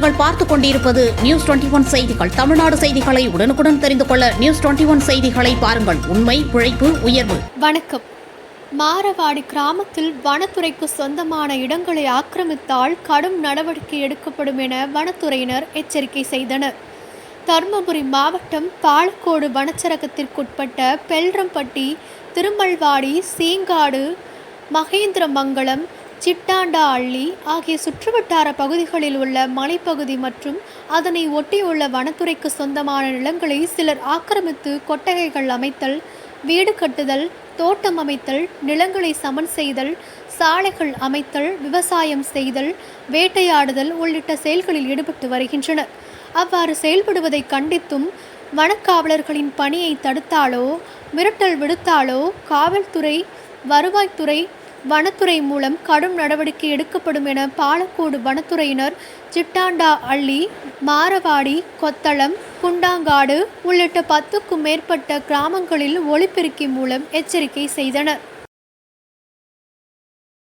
நீங்கள் பார்த்துக் கொண்டிருப்பது நியூஸ் 21 செய்திகள். தமிழ்நாடு செய்திகளை உடனுக்குடன் தெரிந்து கொள்ள நியூஸ் 21 செய்திகளை பாருங்கள். உண்மை, உழைப்பு, உயர்வு. வணக்கம். மாரவாடி கிராமத்தில் வனத்துறைக்கு சொந்தமான இடங்களை ஆக்கிரமித்தால் கடும் நடவடிக்கை எடுக்கப்படும் என வனத்துறையினர் எச்சரிக்கை செய்தனர். தருமபுரி மாவட்டம் பாலக்கோடு வனச்சரகத்திற்குட்பட்ட பெல்ரம்பட்டி, திருமல்வாடி, சீங்காடு, மகேந்திரமங்கலம், சிட்டாண்டா அள்ளி ஆகிய சுற்றுவட்டார பகுதிகளில் உள்ள மலைப்பகுதி மற்றும் அதனை ஒட்டியுள்ள வனத்துறைக்கு சொந்தமான நிலங்களை சிலர் ஆக்கிரமித்து கொட்டகைகள் அமைத்தல், வீடு கட்டுதல், தோட்டம் அமைத்தல், நிலங்களை சமன் செய்தல், சாலைகள் அமைத்தல், விவசாயம் செய்தல், வேட்டையாடுதல் உள்ளிட்ட செயல்களில் ஈடுபட்டு வருகின்றனர். அவ்வாறு செயல்படுவதை கண்டித்தும் வனக்காவலர்களின் பணியை தடுத்தாலோ மிரட்டல் விடுத்தாலோ காவல்துறை, வருவாய்த்துறை, வனத்துறை மூலம் கடும் நடவடிக்கை எடுக்கப்படும் என பாலக்கோடு வனத்துறையினர் சிட்டாண்டா அள்ளி, மாரவாடி, கொத்தளம், குண்டாங்காடு உள்ளிட்ட 10க்கும் மேற்பட்ட கிராமங்களில் ஒலிபெருக்கி மூலம் எச்சரிக்கை செய்தனர்.